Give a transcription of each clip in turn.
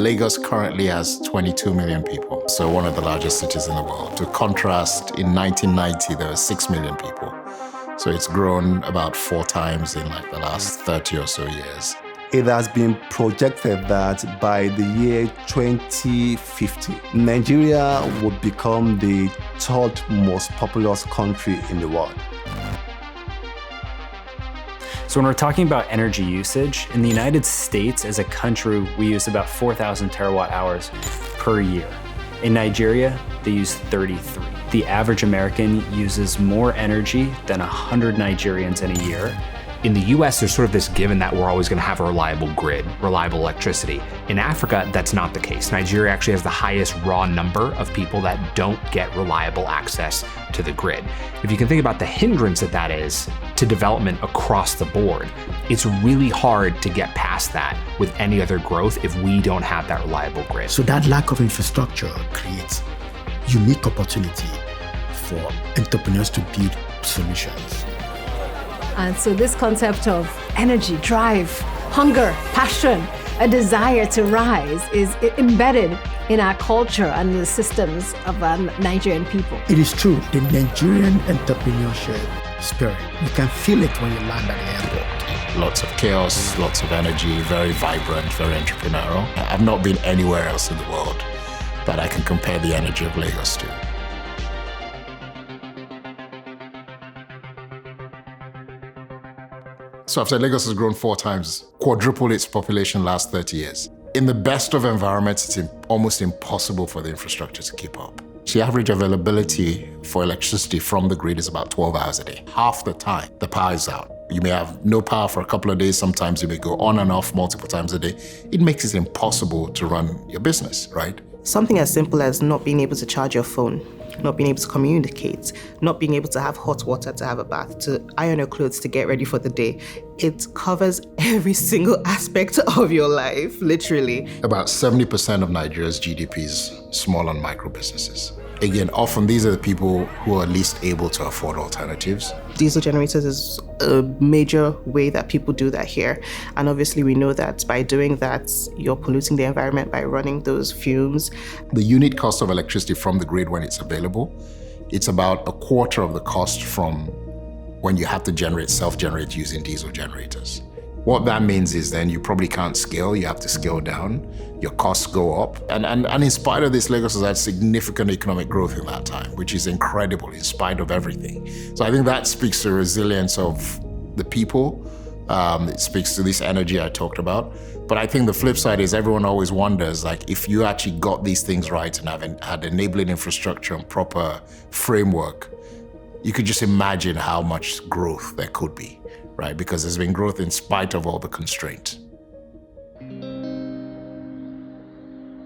Lagos currently has 22 million people, so one of the largest cities in the world. To contrast, in 1990, there were 6 million people. So it's grown about 4 times in like the last 30 or so years. It has been projected that by the year 2050, Nigeria would become the 3rd most populous country in the world. So when we're talking about energy usage, in the United States as a country, we use about 4,000 terawatt hours per year. In Nigeria, they use 33. The average American uses more energy than 100 Nigerians in a year. In the US, there's sort of this given that we're always going to have a reliable grid, reliable electricity. In Africa, that's not the case. Nigeria actually has the highest raw number of people that don't get reliable access to the grid. If you can think about the hindrance that is to development across the board, it's really hard to get past that with any other growth if we don't have that reliable grid. So that lack of infrastructure creates unique opportunity for entrepreneurs to build solutions. And so this concept of energy, drive, hunger, passion, a desire to rise is embedded in our culture and the systems of Nigerian people. It is true, the Nigerian entrepreneurship spirit, you can feel it when you land at the airport. Lots of chaos, lots of energy, very vibrant, very entrepreneurial. I've not been anywhere else in the world that I can compare the energy of Lagos to. So I've said Lagos has grown 4 times, quadrupled its population last 30 years. In the best of environments, it's almost impossible for the infrastructure to keep up. The average availability for electricity from the grid is about 12 hours a day. Half the time, the power is out. You may have no power for a couple of days. Sometimes you may go on and off multiple times a day. It makes it impossible to run your business, right? Something as simple as not being able to charge your phone, not being able to communicate, not being able to have hot water to have a bath, to iron your clothes to get ready for the day. It covers every single aspect of your life, literally. About 70% of Nigeria's GDP is small and micro businesses. Again, often these are the people who are least able to afford alternatives. Diesel generators is a major way that people do that here. And obviously we know that by doing that, you're polluting the environment by running those fumes. The unit cost of electricity from the grid when it's available, it's about a quarter of the cost from when you have to self-generate using diesel generators. What that means is then you probably can't scale, you have to scale down, your costs go up. And in spite of this, Lagos has had significant economic growth in that time, which is incredible in spite of everything. So I think that speaks to the resilience of the people. It speaks to this energy I talked about. But I think the flip side is everyone always wonders, like, if you actually got these things right and had enabling infrastructure and proper framework, you could just imagine how much growth there could be, right? Because there's been growth in spite of all the constraint.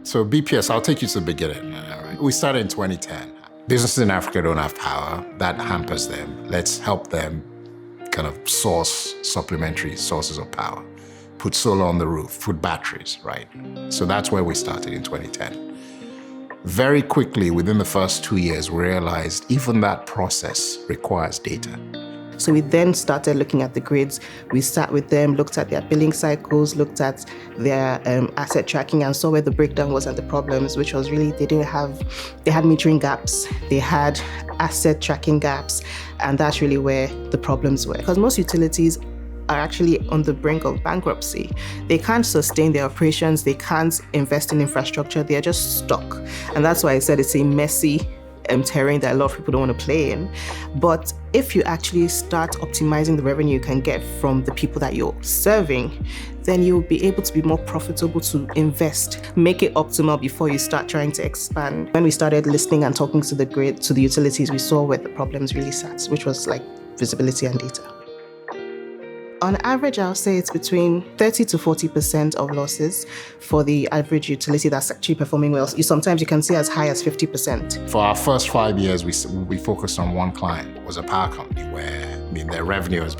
So BPS, I'll take you to the beginning. Right? We started in 2010. Businesses in Africa don't have power. That hampers them. Let's help them kind of source supplementary sources of power. Put solar on the roof, put batteries, right? So that's where we started in 2010. Very quickly, within the first 2 years, we realized even that process requires data. So we then started looking at the grids. We sat with them, looked at their billing cycles, looked at their asset tracking and saw where the breakdown was and the problems, which was really they had metering gaps, they had asset tracking gaps, and that's really where the problems were. Because most utilities are actually on the brink of bankruptcy. They can't sustain their operations, they can't invest in infrastructure, they're just stuck. And that's why I said it's a messy terrain that a lot of people don't want to play in. But if you actually start optimizing the revenue you can get from the people that you're serving, then you'll be able to be more profitable to invest. Make it optimal before you start trying to expand. When we started listening and talking to the grid, to the utilities, we saw where the problems really sat, which was like visibility and data. On average, I'll say it's between 30 to 40% of losses for the average utility that's actually performing well. Sometimes you can see as high as 50%. For our first 5 years, we focused on one client. It was a power company where, their revenue had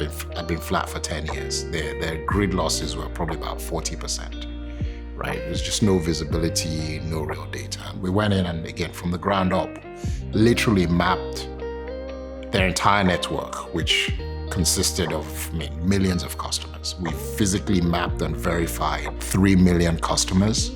been flat for 10 years. Their grid losses were probably about 40%, right? There's just no visibility, no real data. We went in and again, from the ground up, literally mapped their entire network, which consisted of millions of customers. We physically mapped and verified 3 million customers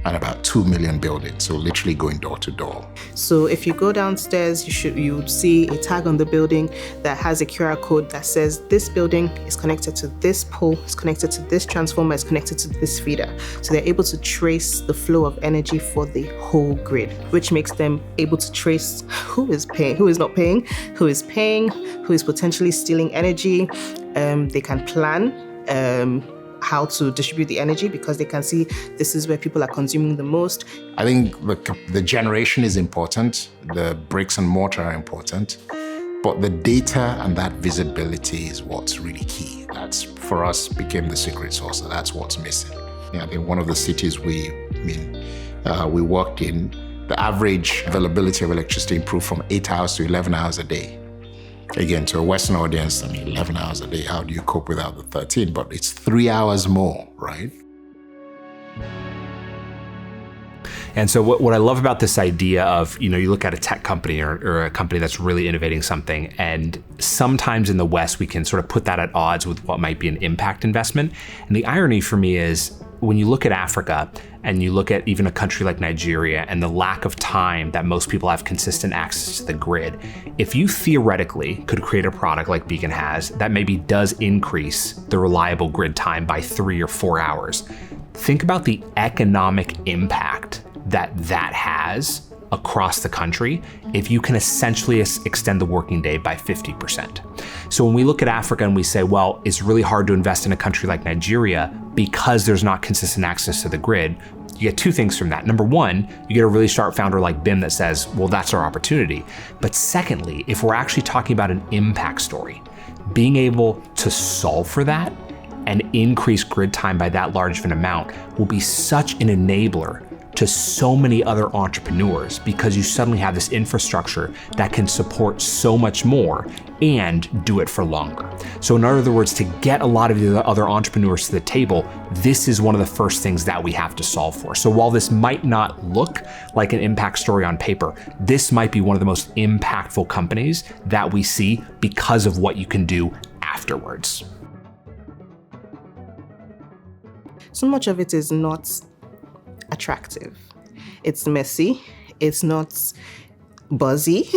and about 2 million buildings, so literally going door to door. So if you go downstairs, you would see a tag on the building that has a QR code that says this building is connected to this pole, is connected to this transformer, is connected to this feeder. So they're able to trace the flow of energy for the whole grid, which makes them able to trace who is paying, who is not paying, who is paying, who is potentially stealing energy. They can plan how to distribute the energy because they can see this is where people are consuming the most. I think the generation is important, the bricks and mortar are important, but the data and that visibility is what's really key. That's, for us, became the secret sauce, and that's what's missing. I think one of the cities we worked in, the average availability of electricity improved from 8 hours to 11 hours a day. Again, to a Western audience, 11 hours a day, how do you cope without the 13? But it's 3 hours more, right? And so what I love about this idea of, you look at a tech company or a company that's really innovating something, and sometimes in the West, we can sort of put that at odds with what might be an impact investment. And the irony for me is when you look at Africa and you look at even a country like Nigeria and the lack of time that most people have consistent access to the grid, if you theoretically could create a product like Beacon has that maybe does increase the reliable grid time by 3 or 4 hours, think about the economic impact that has across the country if you can essentially extend the working day by 50%. So when we look at Africa and we say, well, it's really hard to invest in a country like Nigeria because there's not consistent access to the grid, you get two things from that. Number one, you get a really sharp founder like Bim that says, well, that's our opportunity. But secondly, if we're actually talking about an impact story, being able to solve for that and increase grid time by that large of an amount will be such an enabler to so many other entrepreneurs because you suddenly have this infrastructure that can support so much more and do it for longer. So in other words, to get a lot of the other entrepreneurs to the table, this is one of the first things that we have to solve for. So while this might not look like an impact story on paper, this might be one of the most impactful companies that we see because of what you can do afterwards. So much of it is not attractive. It's messy. It's not buzzy.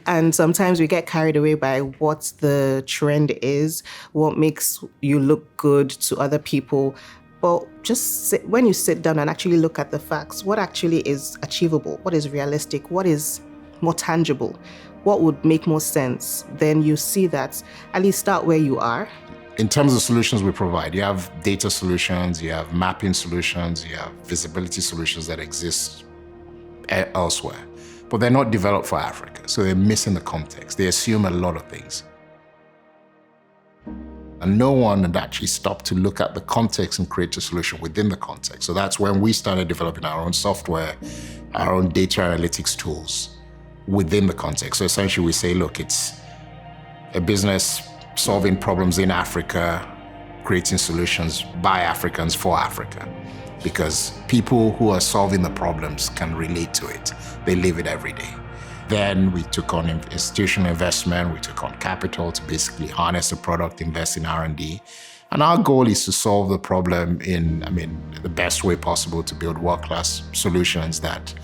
And sometimes we get carried away by what the trend is, what makes you look good to other people. But when you sit down and actually look at the facts, what actually is achievable, what is realistic, what is more tangible, what would make more sense, then you see that at least start where you are. In terms of solutions we provide, you have data solutions, you have mapping solutions, you have visibility solutions that exist elsewhere, but they're not developed for Africa, so they're missing the context. They assume a lot of things. And no one had actually stopped to look at the context and create a solution within the context. So that's when we started developing our own software, our own data analytics tools within the context. So essentially we say, look, it's a business solving problems in Africa, creating solutions by Africans for Africa. Because people who are solving the problems can relate to it. They live it every day. Then we took on institutional investment, we took on capital to basically harness the product, invest in R&D. And our goal is to solve the problem in, the best way possible to build world-class solutions that,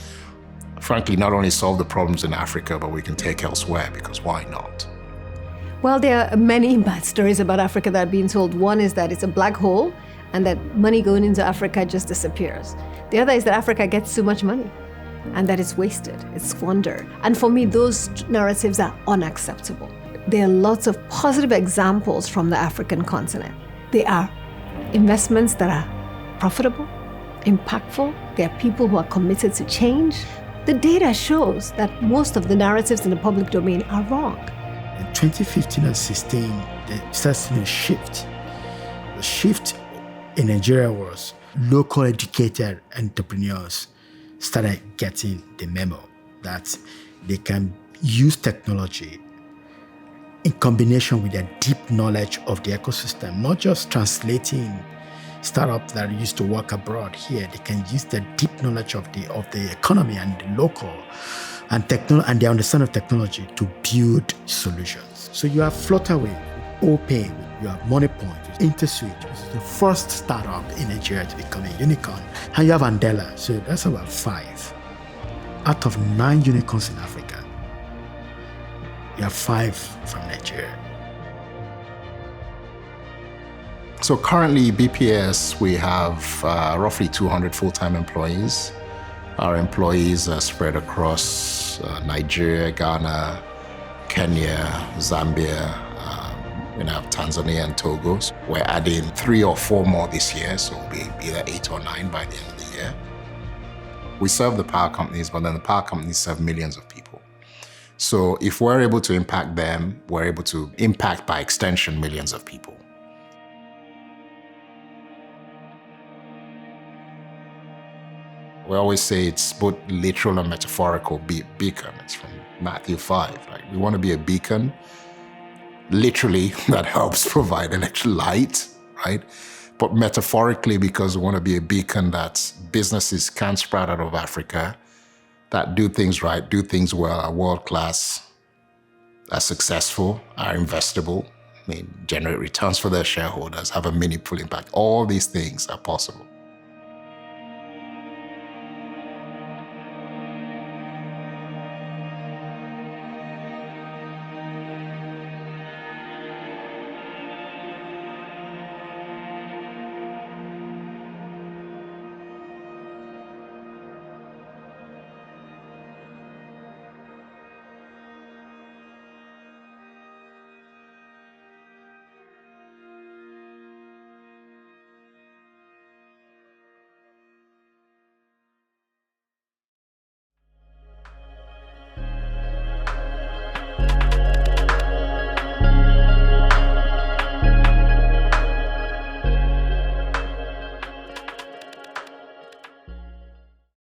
frankly, not only solve the problems in Africa, but we can take elsewhere, because why not? Well, there are many bad stories about Africa that are being told. One is that it's a black hole and that money going into Africa just disappears. The other is that Africa gets too much money and that it's wasted, it's squandered. And for me, those narratives are unacceptable. There are lots of positive examples from the African continent. They are investments that are profitable, impactful. There are people who are committed to change. The data shows that most of the narratives in the public domain are wrong. In 2015 and 16, there started a shift. The shift in Nigeria was local educated entrepreneurs started getting the memo that they can use technology in combination with their deep knowledge of the ecosystem, not just translating startups that used to work abroad here. They can use their deep knowledge of the economy and the local and their understanding of technology to build solutions. So you have Flutterwave, OPay, you have MoneyPoint, InterSwitch, which is the first startup in Nigeria to become a unicorn. And you have Andela, so that's about 5. Out of 9 unicorns in Africa, you have 5 from Nigeria. So currently, BPS, we have roughly 200 full-time employees. Our employees are spread across Nigeria, Ghana, Kenya, Zambia, we have Tanzania and Togo. So we're adding 3 or 4 more this year, so it'll be either 8 or 9 by the end of the year. We serve the power companies, but then the power companies serve millions of people. So if we're able to impact them, we're able to impact, by extension, millions of people. We always say it's both literal and metaphorical beacon. It's from Matthew 5. Right? We want to be a beacon, literally, that helps provide electric light, right? But metaphorically, because we want to be a beacon that businesses can sprout out of Africa, that do things right, do things well, are world-class, are successful, are investable, generate returns for their shareholders, have a meaningful impact. All these things are possible.